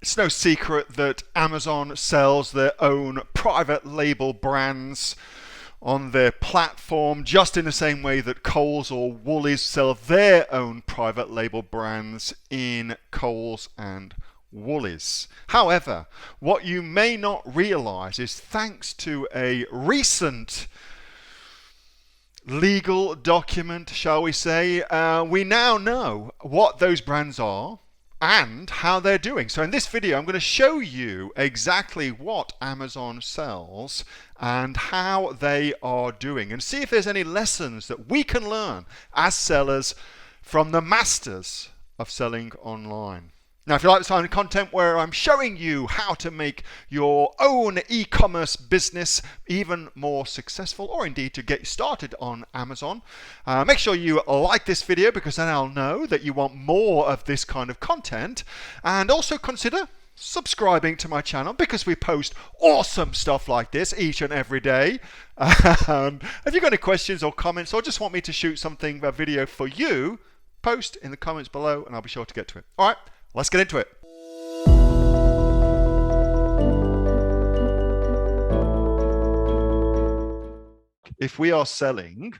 It's no secret that Amazon sells their own private label brands on their platform, just in the same way that Coles or Woolies sell their own private label brands in Coles and Woolies. However, what you may not realize is thanks to a recent legal document, shall we say, we now know what those brands are and how they're doing. So in this video, I'm going to show you exactly what Amazon sells and how they are doing, and see if there's any lessons that we can learn as sellers from the masters of selling online. Now, if you like this kind of content where I'm showing you how to make your own e-commerce business even more successful, or indeed to get you started on Amazon, make sure you like this video, because then I'll know that you want more of this kind of content. And also consider subscribing to my channel, because we post awesome stuff like this each and every day. And if you've got any questions or comments, or just want me to shoot something, a video for you, post in the comments below and I'll be sure to get to it. All right. Let's get into it. If we are selling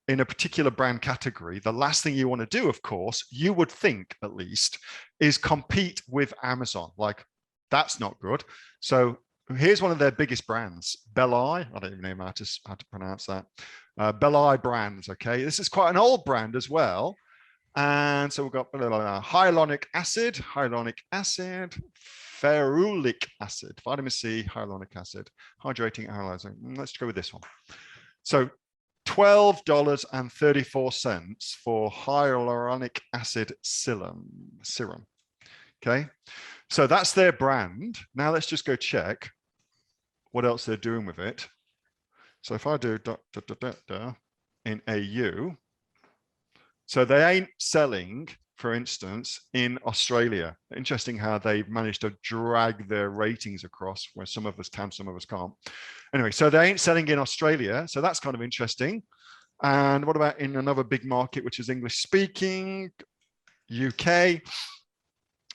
in a particular brand category, the last thing you want to do, of course, you would think at least, is compete with Amazon. Like, that's not good. So here's one of their biggest brands, Belli. I don't even know how to pronounce that. Belli Brands. Okay, this is quite an old brand as well. And so we've got hyaluronic acid, ferulic acid, vitamin C, hyaluronic acid, hydrating analyzer. Let's go with this one. So $12.34 for hyaluronic acid serum. Okay, so that's their brand. Now let's just go check what else they're doing with it. So if I do in AU, so they ain't selling, for instance, in Australia. Interesting how they've managed to drag their ratings across, where some of us can, some of us can't. Anyway, so they ain't selling in Australia. So that's kind of interesting. And what about in another big market, which is English speaking, UK?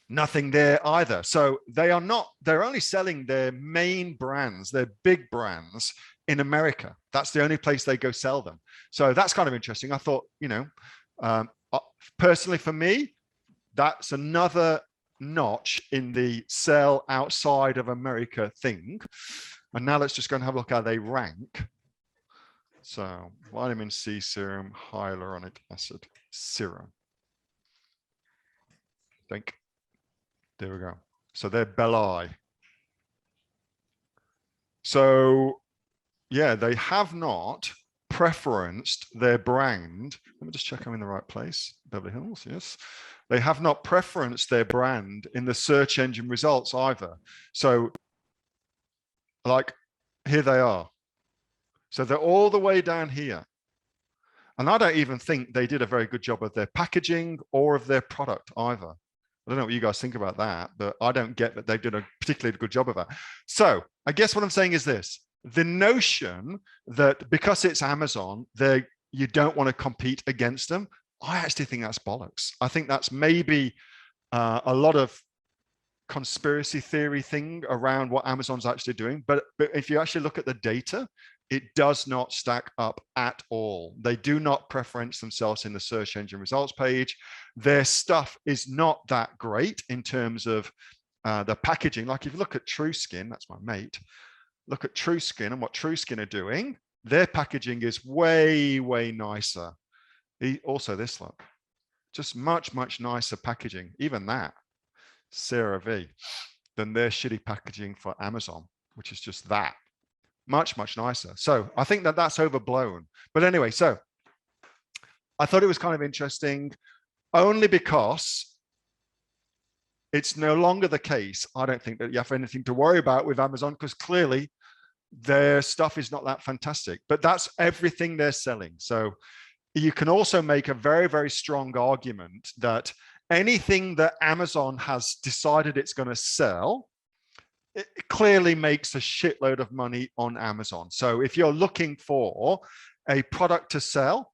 Nothing there either. So they're only selling their main brands, their big brands, in America. That's the only place they go sell them. So that's kind of interesting. I thought, personally for me, that's another notch in the sell outside of America thing. And now let's just go and have a look how they rank. So vitamin C serum, hyaluronic acid serum. There we go. So they're Belli. So yeah, they have not preferenced their brand. Let me just check I'm in the right place. Beverly Hills, yes. They have not preferenced their brand in the search engine results either. So like here they are. So they're all the way down here. And I don't even think they did a very good job of their packaging or of their product either. I don't know what you guys think about that, but I don't get that they did a particularly good job of that. So I guess what I'm saying is this: the notion that because it's Amazon, you don't want to compete against them, I actually think that's bollocks. I think that's maybe a lot of conspiracy theory thing around what Amazon's actually doing. But if you actually look at the data, it does not stack up at all. They do not preference themselves in the search engine results page. Their stuff is not that great in terms of the packaging. Like if you look at TrueSkin, that's my mate. Look at TrueSkin and what TrueSkin are doing. Their packaging is way, way nicer. Also this look, just much, much nicer packaging, even that, CeraVe, than their shitty packaging for Amazon, which is just that. Much, much nicer. So I think that that's overblown. But anyway, so I thought it was kind of interesting, only because it's no longer the case, I don't think, that you have anything to worry about with Amazon, because clearly their stuff is not that fantastic, but that's everything they're selling. So you can also make a very, very strong argument that anything that Amazon has decided it's going to sell, it clearly makes a shitload of money on Amazon. So if you're looking for a product to sell,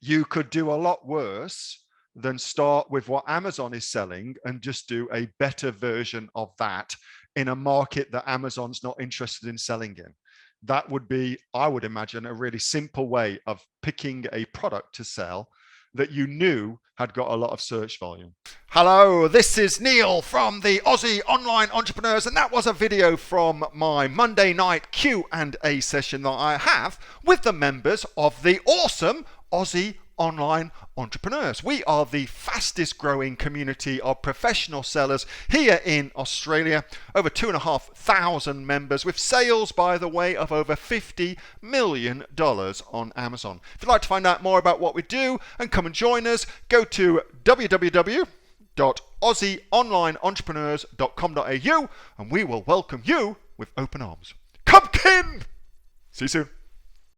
you could do a lot worse than start with what Amazon is selling and just do a better version of that in a market that Amazon's not interested in selling in. That would be, I would imagine, a really simple way of picking a product to sell that you knew had got a lot of search volume. Hello, this is Neil from the Aussie Online Entrepreneurs, and that was a video from my Monday night Q&A session that I have with the members of the awesome Aussie Online Entrepreneurs. We are the fastest growing community of professional sellers here in Australia. Over 2,500 members with sales, by the way, of over $50 million on Amazon. If you'd like to find out more about what we do and come and join us, go to www.aussieonlineentrepreneurs.com.au and we will welcome you with open arms. Come, kin! See you soon.